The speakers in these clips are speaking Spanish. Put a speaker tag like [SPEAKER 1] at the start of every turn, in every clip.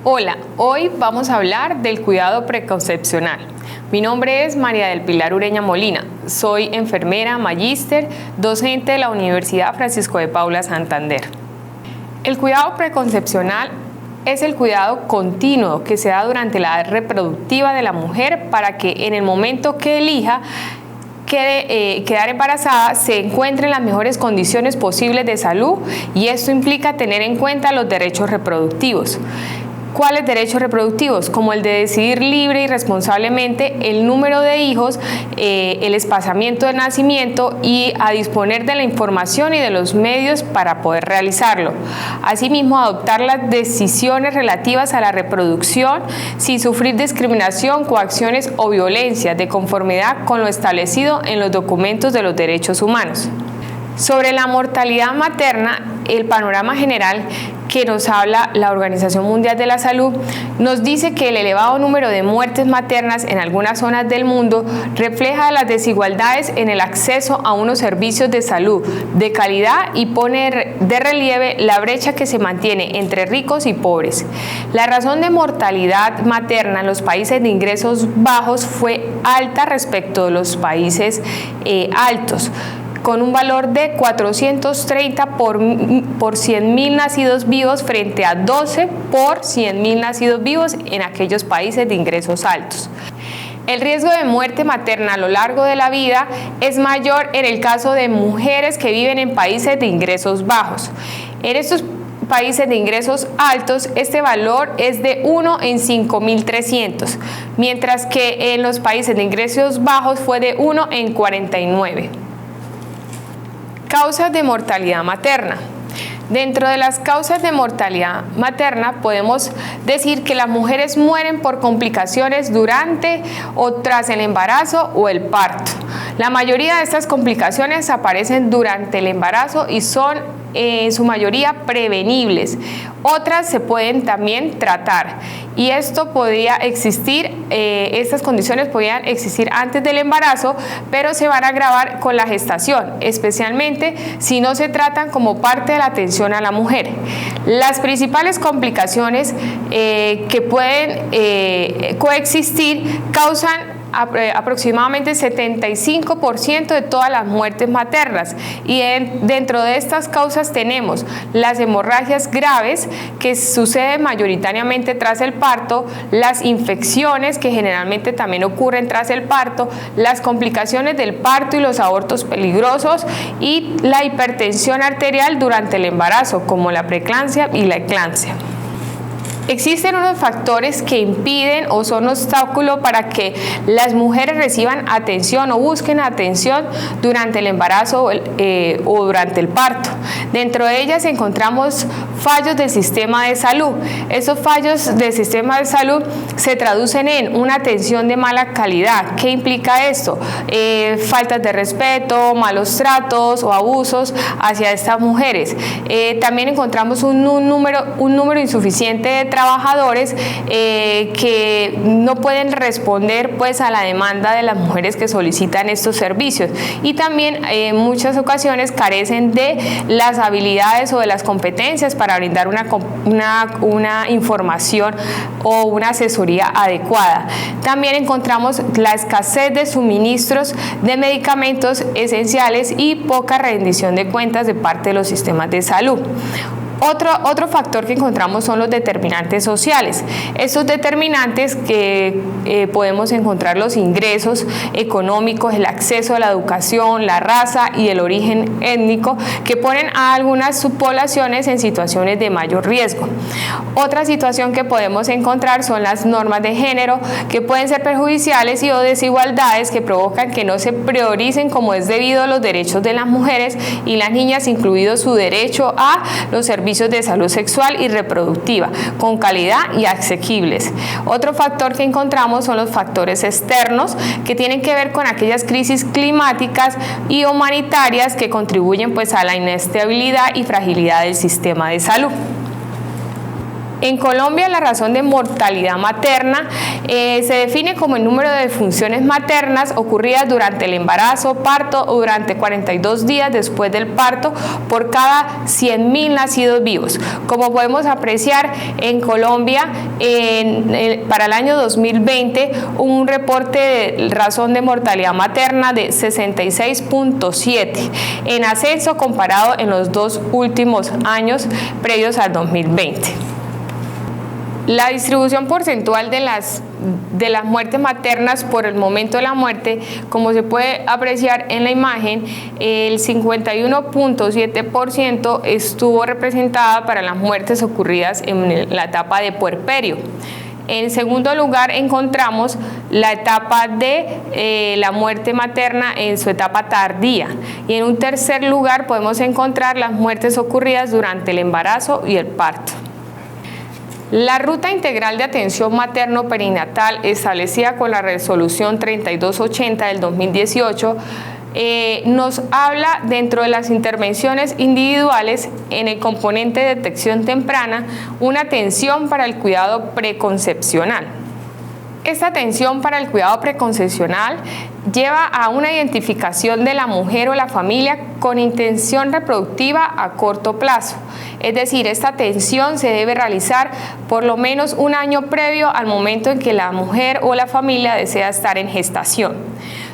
[SPEAKER 1] Hola, hoy vamos a hablar del cuidado preconcepcional. Mi nombre es María del Pilar Ureña Molina, soy enfermera, magíster, docente de la Universidad Francisco de Paula Santander. El cuidado preconcepcional es el cuidado continuo que se da durante la edad reproductiva de la mujer para que en el momento que elija quedar embarazada se encuentre en las mejores condiciones posibles de salud, y esto implica tener en cuenta los derechos reproductivos. ¿Cuáles derechos reproductivos? Como el de decidir libre y responsablemente el número de hijos, el espaciamiento de nacimiento y a disponer de la información y de los medios para poder realizarlo. Asimismo, adoptar las decisiones relativas a la reproducción sin sufrir discriminación, coacciones o violencia de conformidad con lo establecido en los documentos de los derechos humanos. Sobre la mortalidad materna, el panorama general que nos habla la Organización Mundial de la Salud nos dice que el elevado número de muertes maternas en algunas zonas del mundo refleja las desigualdades en el acceso a unos servicios de salud de calidad y pone de relieve la brecha que se mantiene entre ricos y pobres. La razón de mortalidad materna en los países de ingresos bajos fue alta respecto de los países altos, con un valor de 430 por 100.000 nacidos vivos frente a 12 por 100.000 nacidos vivos en aquellos países de ingresos altos. El riesgo de muerte materna a lo largo de la vida es mayor en el caso de mujeres que viven en países de ingresos bajos. En estos países de ingresos altos, este valor es de 1 en 5.300, mientras que en los países de ingresos bajos fue de 1 en 49. Causas de mortalidad materna. Dentro de las causas de mortalidad materna podemos decir que las mujeres mueren por complicaciones durante o tras el embarazo o el parto. La mayoría de estas complicaciones aparecen durante el embarazo y son en su mayoría prevenibles. Otras se pueden también tratar, y esto podría existir, estas condiciones podrían existir antes del embarazo, pero se van a agravar con la gestación, especialmente si no se tratan como parte de la atención a la mujer. Las principales complicaciones que pueden coexistir causan aproximadamente 75% de todas las muertes maternas, y dentro de estas causas tenemos las hemorragias graves, que suceden mayoritariamente tras el parto, las infecciones, que generalmente también ocurren tras el parto, las complicaciones del parto y los abortos peligrosos, y la hipertensión arterial durante el embarazo, como la preeclampsia y la eclampsia. Existen unos factores que impiden o son obstáculos para que las mujeres reciban atención o busquen atención durante el embarazo o durante el parto. Dentro de ellas encontramos fallos del sistema de salud. Estos fallos del sistema de salud se traducen en una atención de mala calidad. ¿Qué implica esto? Faltas de respeto, malos tratos o abusos hacia estas mujeres. También encontramos un número insuficiente de trabajadores que no pueden responder pues a la demanda de las mujeres que solicitan estos servicios, y también en muchas ocasiones carecen de las habilidades o de las competencias para brindar una información o una asesoría adecuada. También encontramos la escasez de suministros de medicamentos esenciales y poca rendición de cuentas de parte de los sistemas de salud. Otro factor que encontramos son los determinantes sociales. Estos determinantes que podemos encontrar los ingresos económicos, el acceso a la educación, la raza y el origen étnico, que ponen a algunas subpoblaciones en situaciones de mayor riesgo. Otra situación que podemos encontrar son las normas de género, que pueden ser perjudiciales y o desigualdades que provocan que no se prioricen como es debido a los derechos de las mujeres y las niñas, incluido su derecho a los servicios de salud sexual y reproductiva con calidad y asequibles. Otro factor que encontramos son los factores externos, que tienen que ver con aquellas crisis climáticas y humanitarias que contribuyen pues a la inestabilidad y fragilidad del sistema de salud. En Colombia, la razón de mortalidad materna se define como el número de defunciones maternas ocurridas durante el embarazo, parto o durante 42 días después del parto por cada 100.000 nacidos vivos. Como podemos apreciar, en Colombia, para el año 2020, un reporte de razón de mortalidad materna de 66.7, en ascenso comparado en los 2 últimos años previos al 2020. La distribución porcentual de las muertes maternas por el momento de la muerte, como se puede apreciar en la imagen, el 51.7% estuvo representada para las muertes ocurridas en la etapa de puerperio. En segundo lugar encontramos la etapa de la muerte materna en su etapa tardía, y en un tercer lugar podemos encontrar las muertes ocurridas durante el embarazo y el parto. La Ruta Integral de Atención Materno-Perinatal, establecida con la Resolución 3280 del 2018, nos habla dentro de las intervenciones individuales en el componente de detección temprana, una atención para el cuidado preconcepcional. Esta atención para el cuidado preconcepcional lleva a una identificación de la mujer o la familia con intención reproductiva a corto plazo. Es decir, esta atención se debe realizar por lo menos un año previo al momento en que la mujer o la familia desea estar en gestación.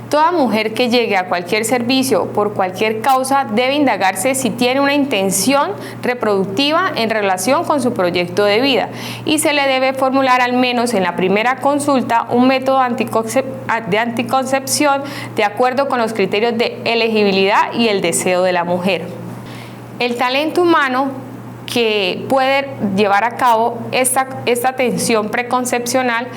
[SPEAKER 1] Toda mujer que llegue a cualquier servicio por cualquier causa debe indagarse si tiene una intención reproductiva en relación con su proyecto de vida, y se le debe formular al menos en la primera consulta un método de anticoncepción de acuerdo con los criterios de elegibilidad y el deseo de la mujer. El talento humano que puede llevar a cabo esta atención preconcepcional,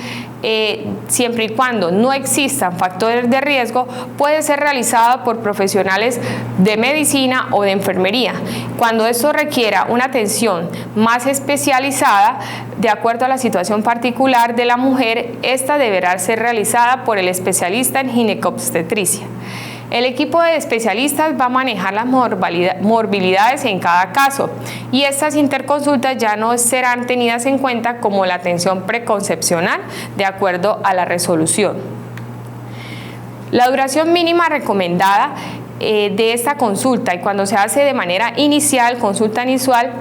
[SPEAKER 1] siempre y cuando no existan factores de riesgo, puede ser realizada por profesionales de medicina o de enfermería. Cuando esto requiera una atención más especializada, de acuerdo a la situación particular de la mujer, esta deberá ser realizada por el especialista en ginecobstetricia. El equipo de especialistas va a manejar las morbilidades en cada caso, y estas interconsultas ya no serán tenidas en cuenta como la atención preconcepcional de acuerdo a la resolución. La duración mínima recomendada de esta consulta, y cuando se hace de manera inicial, consulta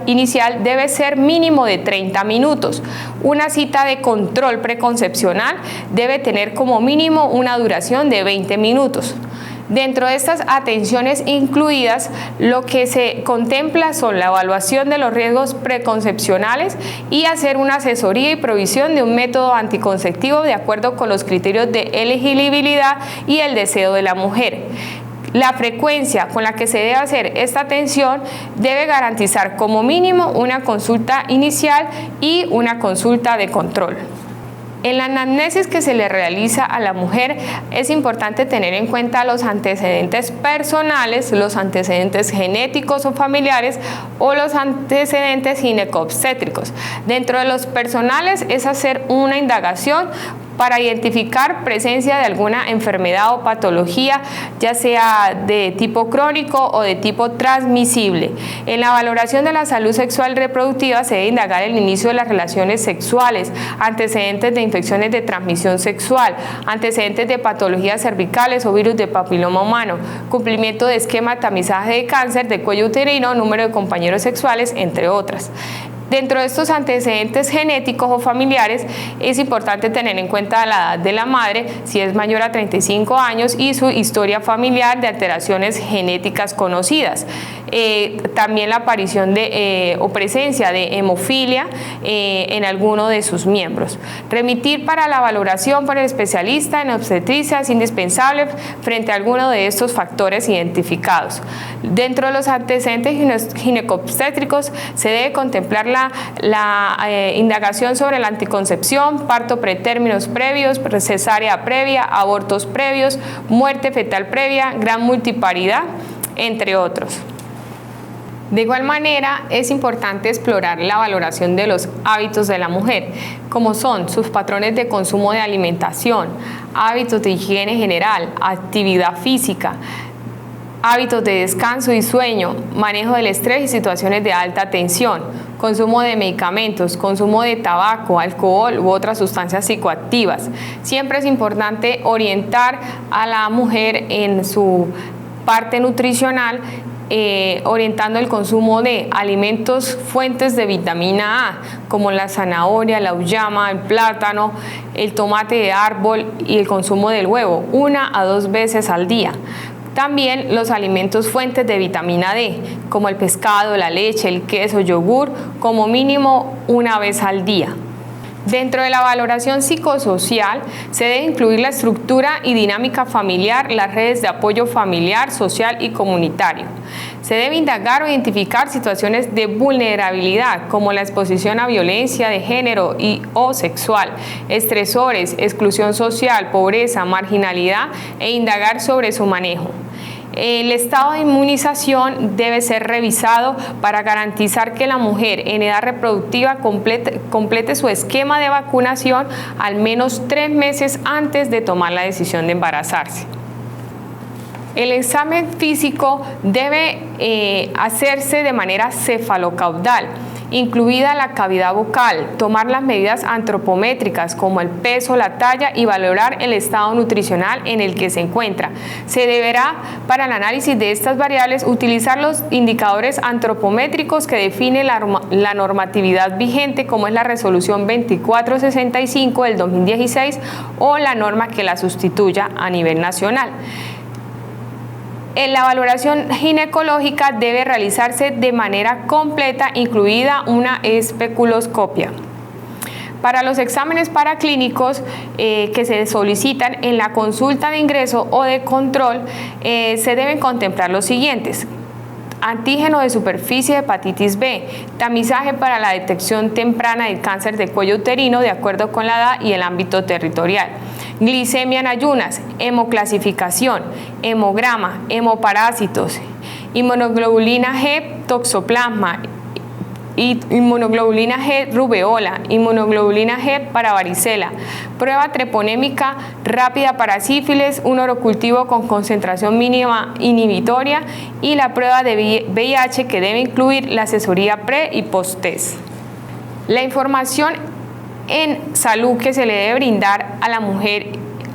[SPEAKER 1] inicial, debe ser mínimo de 30 minutos. Una cita de control preconcepcional debe tener como mínimo una duración de 20 minutos. Dentro de estas atenciones incluidas, lo que se contempla son la evaluación de los riesgos preconcepcionales y hacer una asesoría y provisión de un método anticonceptivo de acuerdo con los criterios de elegibilidad y el deseo de la mujer. La frecuencia con la que se debe hacer esta atención debe garantizar como mínimo una consulta inicial y una consulta de control. En la anamnesis que se le realiza a la mujer es importante tener en cuenta los antecedentes personales, los antecedentes genéticos o familiares o los antecedentes ginecobstétricos. Dentro de los personales es hacer una indagación para identificar presencia de alguna enfermedad o patología, ya sea de tipo crónico o de tipo transmisible. En la valoración de la salud sexual reproductiva se debe indagar el inicio de las relaciones sexuales, antecedentes de infecciones de transmisión sexual, antecedentes de patologías cervicales o virus de papiloma humano, cumplimiento de esquema de tamizaje de cáncer de cuello uterino, número de compañeros sexuales, entre otras. Dentro de estos antecedentes genéticos o familiares es importante tener en cuenta la edad de la madre, si es mayor a 35 años, y su historia familiar de alteraciones genéticas conocidas. También la aparición o presencia de hemofilia en alguno de sus miembros. Remitir para la valoración por el especialista en obstetricia es indispensable frente a alguno de estos factores identificados. Dentro de los antecedentes ginecobstétricos se debe contemplar la indagación sobre la anticoncepción, parto pretérminos previos, cesárea previa, abortos previos, muerte fetal previa, gran multiparidad, entre otros. De igual manera, es importante explorar la valoración de los hábitos de la mujer, como son sus patrones de consumo de alimentación, hábitos de higiene general, actividad física, hábitos de descanso y sueño, manejo del estrés y situaciones de alta tensión, consumo de medicamentos, consumo de tabaco, alcohol u otras sustancias psicoactivas. Siempre es importante orientar a la mujer en su parte nutricional, orientando el consumo de alimentos fuentes de vitamina A, como la zanahoria, la auyama, el plátano, el tomate de árbol y el consumo del huevo, 1 a 2 veces al día. También los alimentos fuentes de vitamina D, como el pescado, la leche, el queso, yogur, como mínimo 1 vez al día. Dentro de la valoración psicosocial se debe incluir la estructura y dinámica familiar, las redes de apoyo familiar, social y comunitario. Se debe indagar o identificar situaciones de vulnerabilidad como la exposición a violencia de género o sexual, estresores, exclusión social, pobreza, marginalidad e indagar sobre su manejo. El estado de inmunización debe ser revisado para garantizar que la mujer en edad reproductiva complete su esquema de vacunación al menos 3 meses antes de tomar la decisión de embarazarse. El examen físico debe hacerse de manera cefalocaudal, incluida la cavidad bucal, tomar las medidas antropométricas como el peso, la talla y valorar el estado nutricional en el que se encuentra. Se deberá, para el análisis de estas variables, utilizar los indicadores antropométricos que define la normatividad vigente, como es la resolución 2465 del 2016 o la norma que la sustituya a nivel nacional. La valoración ginecológica debe realizarse de manera completa, incluida una especuloscopia. Para los exámenes paraclínicos que se solicitan en la consulta de ingreso o de control, se deben contemplar los siguientes: antígeno de superficie de hepatitis B, tamizaje para la detección temprana del cáncer de cuello uterino de acuerdo con la edad y el ámbito territorial, glicemia en ayunas, hemoclasificación, hemograma, hemoparásitos, inmunoglobulina G, toxoplasma, inmunoglobulina G rubeola, inmunoglobulina G para varicela, prueba treponémica rápida para sífilis, un orocultivo con concentración mínima inhibitoria y la prueba de VIH que debe incluir la asesoría pre y post-test. La información en salud que se le debe brindar a la mujer,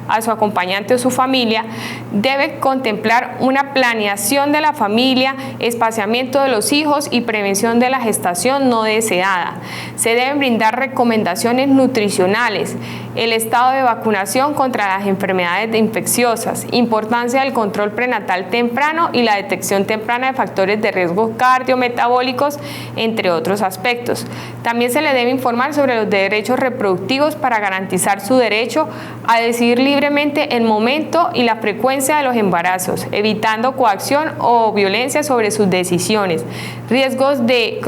[SPEAKER 1] a su acompañante o su familia, debe contemplar una planeación de la familia, espaciamiento de los hijos y prevención de la gestación no deseada. Se deben brindar recomendaciones nutricionales, el estado de vacunación contra las enfermedades infecciosas, importancia del control prenatal temprano y la detección temprana de factores de riesgo cardiometabólicos, entre otros aspectos. También se le debe informar sobre los derechos reproductivos para garantizar su derecho a decidir libremente el momento y la frecuencia de los embarazos, evitando coacción o violencia sobre sus decisiones, riesgos de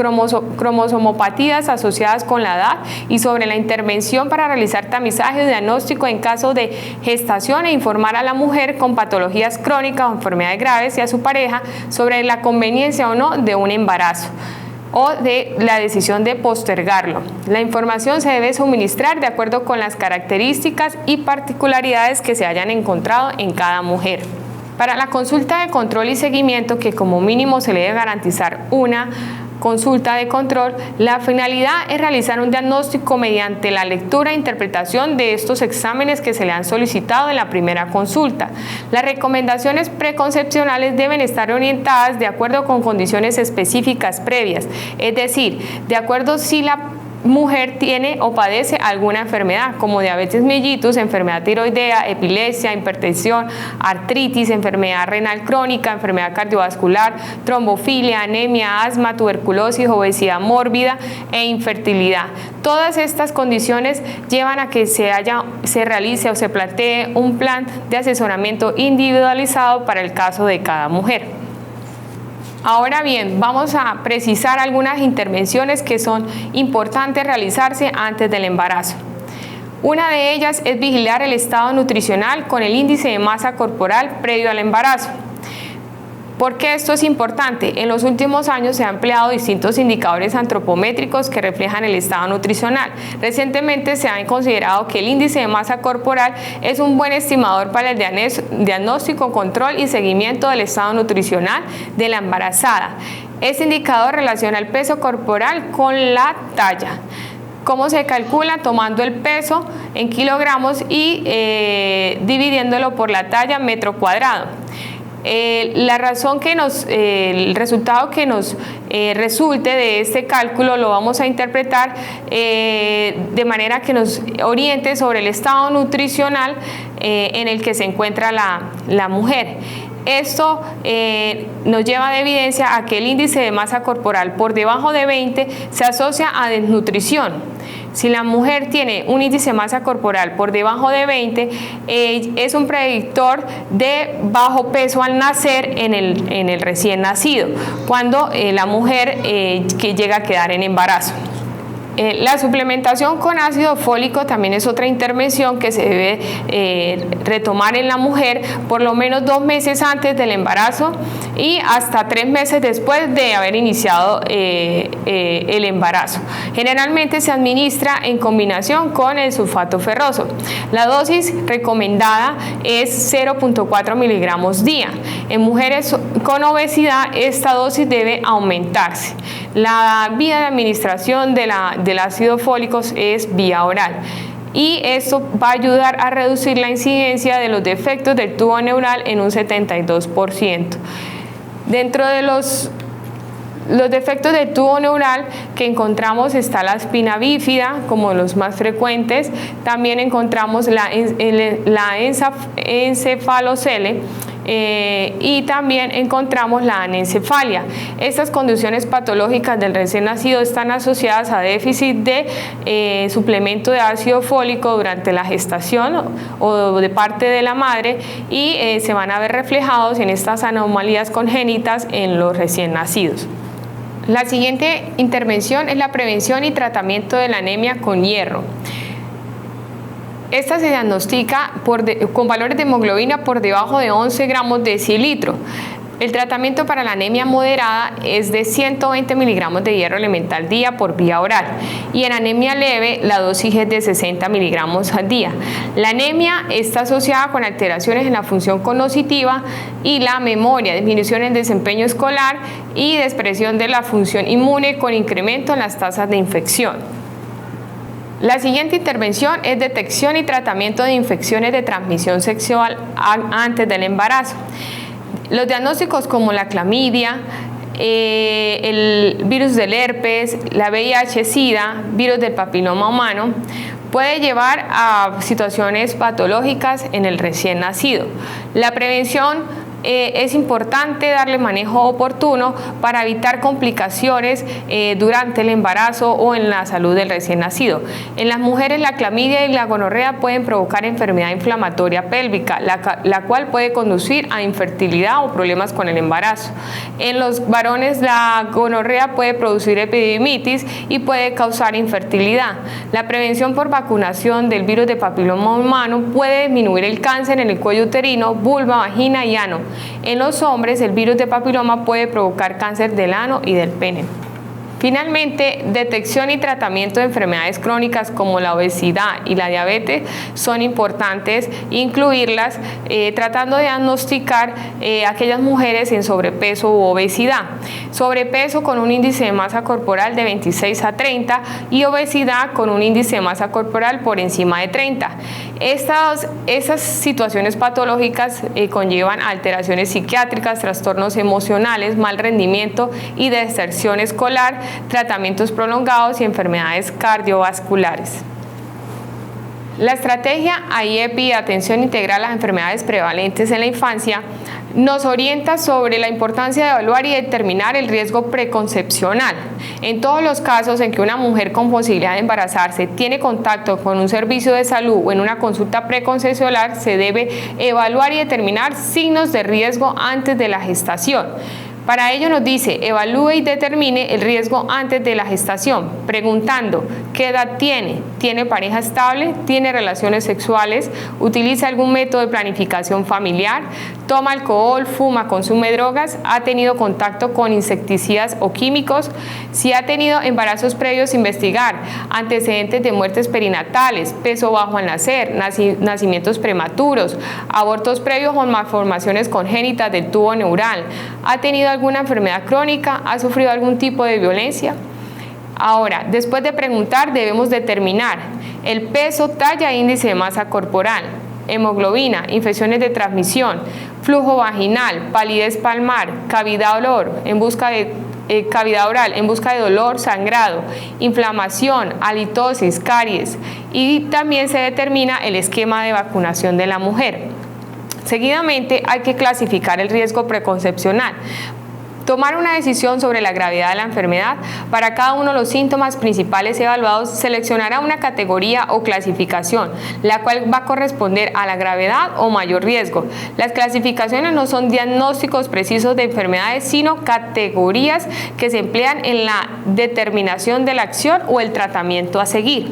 [SPEAKER 1] cromosomopatías asociadas con la edad y sobre la intervención para realizar tamizaje y diagnóstico en caso de gestación e informar a la mujer con patologías crónicas o enfermedades graves y a su pareja sobre la conveniencia o no de un embarazo o de la decisión de postergarlo. La información se debe suministrar de acuerdo con las características y particularidades que se hayan encontrado en cada mujer. Para la consulta de control y seguimiento, que como mínimo se le debe garantizar una consulta de control, la finalidad es realizar un diagnóstico mediante la lectura e interpretación de estos exámenes que se le han solicitado en la primera consulta. Las recomendaciones preconcepcionales deben estar orientadas de acuerdo con condiciones específicas previas, es decir, de acuerdo si la mujer tiene o padece alguna enfermedad como diabetes mellitus, enfermedad tiroidea, epilepsia, hipertensión, artritis, enfermedad renal crónica, enfermedad cardiovascular, trombofilia, anemia, asma, tuberculosis, obesidad mórbida e infertilidad. Todas estas condiciones llevan a que se realice o se plantee un plan de asesoramiento individualizado para el caso de cada mujer. Ahora bien, vamos a precisar algunas intervenciones que son importantes realizarse antes del embarazo. Una de ellas es vigilar el estado nutricional con el índice de masa corporal previo al embarazo. ¿Por qué esto es importante? En los últimos años se han empleado distintos indicadores antropométricos que reflejan el estado nutricional. Recientemente se ha considerado que el índice de masa corporal es un buen estimador para el diagnóstico, control y seguimiento del estado nutricional de la embarazada. Este indicador relaciona el peso corporal con la talla. ¿Cómo se calcula? Tomando el peso en kilogramos y dividiéndolo por la talla metro cuadrado. El resultado que nos resulte de este cálculo lo vamos a interpretar de manera que nos oriente sobre el estado nutricional en el que se encuentra la mujer. Esto nos lleva de evidencia a que el índice de masa corporal por debajo de 20 se asocia a desnutrición. Si la mujer tiene un índice de masa corporal por debajo de 20, es un predictor de bajo peso al nacer en el recién nacido, cuando la mujer que llega a quedar en embarazo. La suplementación con ácido fólico también es otra intervención que se debe retomar en la mujer por lo menos 2 meses antes del embarazo y hasta 3 meses después de haber iniciado el embarazo. Generalmente se administra en combinación con el sulfato ferroso. La dosis recomendada es 0.4 miligramos día. En mujeres con obesidad esta dosis debe aumentarse. La vía de administración del ácido fólico es vía oral y esto va a ayudar a reducir la incidencia de los defectos del tubo neural en un 72%. Dentro de los defectos del tubo neural que encontramos está la espina bífida como los más frecuentes. También encontramos la encefalocele y también encontramos la anencefalia. Estas condiciones patológicas del recién nacido están asociadas a déficit de suplemento de ácido fólico durante la gestación o de parte de la madre y se van a ver reflejados en estas anomalías congénitas en los recién nacidos. La siguiente intervención es la prevención y tratamiento de la anemia con hierro. Esta se diagnostica con valores de hemoglobina por debajo de 11 gramos decilitro. El tratamiento para la anemia moderada es de 120 miligramos de hierro elemental día por vía oral y en anemia leve la dosis es de 60 miligramos al día. La anemia está asociada con alteraciones en la función cognitiva y la memoria, disminución en desempeño escolar y despresión de la función inmune con incremento en las tasas de infección. La siguiente intervención es detección y tratamiento de infecciones de transmisión sexual antes del embarazo. Los diagnósticos como la clamidia, el virus del herpes, la VIH-Sida, virus del papiloma humano, puede llevar a situaciones patológicas en el recién nacido. La prevención es importante darle manejo oportuno para evitar complicaciones durante el embarazo o en la salud del recién nacido. En las mujeres la clamidia y la gonorrea pueden provocar enfermedad inflamatoria pélvica, la cual puede conducir a infertilidad o problemas con el embarazo. En los varones la gonorrea puede producir epididimitis y puede causar infertilidad. La prevención por vacunación del virus de papiloma humano puede disminuir el cáncer en el cuello uterino, vulva, vagina y ano. En los hombres, el virus de papiloma puede provocar cáncer del ano y del pene. Finalmente, detección y tratamiento de enfermedades crónicas como la obesidad y la diabetes son importantes incluirlas tratando de diagnosticar aquellas mujeres en sobrepeso u obesidad. Sobrepeso con un índice de masa corporal de 26 a 30 y obesidad con un índice de masa corporal por encima de 30. Esas situaciones patológicas conllevan alteraciones psiquiátricas, trastornos emocionales, mal rendimiento y deserción escolar, tratamientos prolongados y enfermedades cardiovasculares. La estrategia AIEPI, Atención Integral a las Enfermedades Prevalentes en la Infancia, nos orienta sobre la importancia de evaluar y determinar el riesgo preconcepcional. En todos los casos en que una mujer con posibilidad de embarazarse tiene contacto con un servicio de salud o en una consulta preconcepcional, se debe evaluar y determinar signos de riesgo antes de la gestación. Para ello nos dice, evalúe y determine el riesgo antes de la gestación, preguntando ¿Qué edad tiene? ¿Tiene pareja estable? ¿Tiene relaciones sexuales? ¿Utiliza algún método de planificación familiar? ¿Toma alcohol? ¿Fuma? ¿Consume drogas? ¿Ha tenido contacto con insecticidas o químicos? Si ha tenido embarazos previos, investigar. Antecedentes de muertes perinatales, peso bajo al nacer, nacimientos prematuros, abortos previos o malformaciones congénitas del tubo neural. ¿Ha tenido alguna enfermedad crónica? ¿Ha sufrido algún tipo de violencia? Ahora, después de preguntar, debemos determinar el peso, talla e índice de masa corporal, hemoglobina, infecciones de transmisión, flujo vaginal, palidez palmar, cavidad oral en busca de dolor, sangrado, inflamación, halitosis, caries, y también se determina el esquema de vacunación de la mujer. Seguidamente hay que clasificar el riesgo preconcepcional. Tomar una decisión sobre la gravedad de la enfermedad. Para cada uno de los síntomas principales evaluados, seleccionará una categoría o clasificación, la cual va a corresponder a la gravedad o mayor riesgo. Las clasificaciones no son diagnósticos precisos de enfermedades, sino categorías que se emplean en la determinación de la acción o el tratamiento a seguir.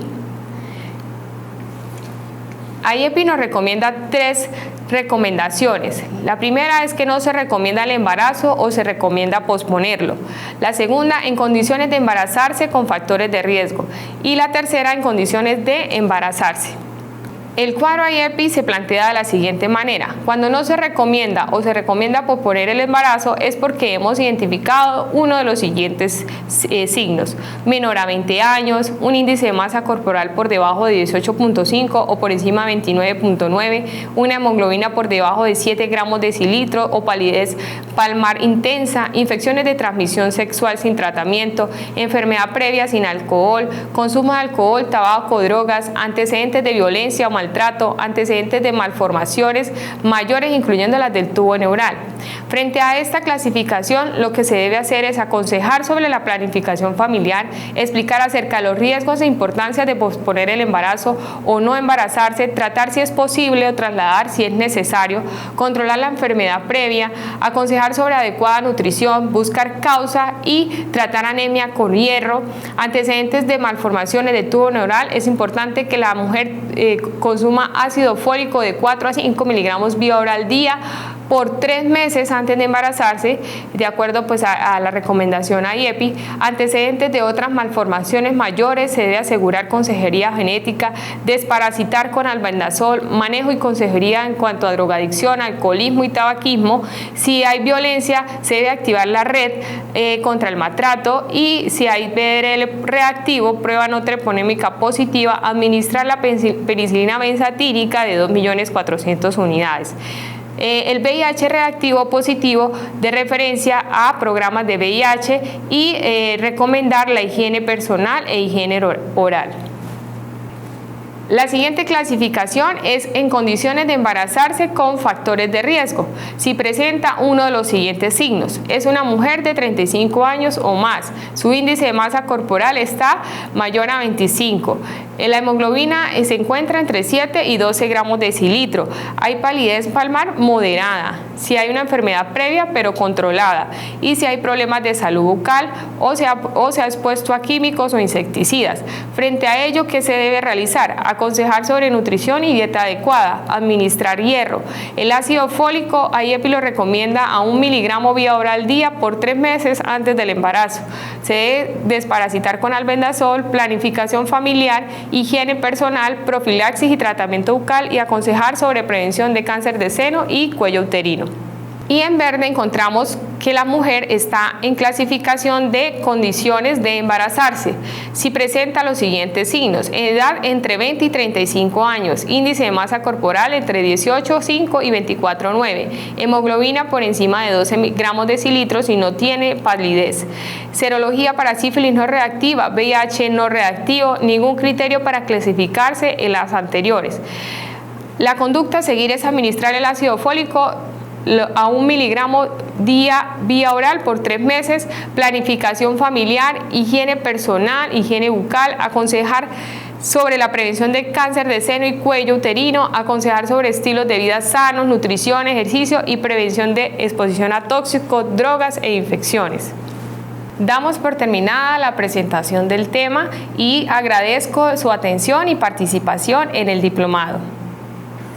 [SPEAKER 1] IEPI nos recomienda 3 recomendaciones. La primera es que no se recomienda el embarazo o se recomienda posponerlo. La segunda, en condiciones de embarazarse con factores de riesgo. Y la tercera, en condiciones de embarazarse. El cuadro IEPI se plantea de la siguiente manera. Cuando no se recomienda o se recomienda posponer el embarazo es porque hemos identificado uno de los siguientes signos: menor a 20 años, un índice de masa corporal por debajo de 18.5 o por encima de 29.9, una hemoglobina por debajo de 7 gramos decilitro o palidez palmar intensa, infecciones de transmisión sexual sin tratamiento, enfermedad previa sin alcohol, consumo de alcohol, tabaco, drogas, antecedentes de violencia o maltrato, antecedentes de malformaciones mayores incluyendo las del tubo neural. Frente a esta clasificación, lo que se debe hacer es aconsejar sobre la planificación familiar, explicar acerca de los riesgos e importancia de posponer el embarazo o no embarazarse, tratar si es posible o trasladar si es necesario, controlar la enfermedad previa, aconsejar sobre adecuada nutrición, buscar causa y tratar anemia con hierro, antecedentes de malformaciones del tubo neural. Es importante que la mujer consuma ácido fólico de 4 a 5 miligramos vía oral al día por 3 meses antes de embarazarse, de acuerdo pues a la recomendación IEPI. Antecedentes de otras malformaciones mayores, se debe asegurar consejería genética, desparasitar con albendazol, manejo y consejería en cuanto a drogadicción, alcoholismo y tabaquismo. Si hay violencia, se debe activar la red contra el maltrato, y si hay BRL reactivo, prueba no treponémica positiva, administrar la penicilina benzatínica de 2.400.000 unidades. El VIH reactivo positivo, de referencia a programas de VIH, y recomendar la higiene personal e higiene oral. La siguiente clasificación es en condiciones de embarazarse con factores de riesgo. Si presenta uno de los siguientes signos: es una mujer de 35 años o más, su índice de masa corporal está mayor a 25, la hemoglobina se encuentra entre 7 y 12 gramos decilitro, hay palidez palmar moderada, si hay una enfermedad previa pero controlada, y si hay problemas de salud bucal o se ha expuesto a químicos o insecticidas. Frente a ello, ¿qué se debe realizar? Aconsejar sobre nutrición y dieta adecuada, administrar hierro. El ácido fólico, IEPI lo recomienda a 1 miligramo vía oral al día por 3 meses antes del embarazo. Se debe desparasitar con albendazol, planificación familiar, higiene personal, profilaxis y tratamiento bucal, y aconsejar sobre prevención de cáncer de seno y cuello uterino. Y en verde encontramos que la mujer está en clasificación de condiciones de embarazarse. Si presenta los siguientes signos: edad entre 20 y 35 años, índice de masa corporal entre 18,5 y 24,9, hemoglobina por encima de 12 gramos decilitros y no tiene palidez, serología para sífilis no reactiva, VIH no reactivo, ningún criterio para clasificarse en las anteriores. La conducta a seguir es administrar el ácido fólico a 1 miligramo día vía oral por 3 meses, planificación familiar, higiene personal, higiene bucal, aconsejar sobre la prevención de cáncer de seno y cuello uterino, aconsejar sobre estilos de vida sanos, nutrición, ejercicio y prevención de exposición a tóxicos, drogas e infecciones. Damos por terminada la presentación del tema y agradezco su atención y participación en el diplomado.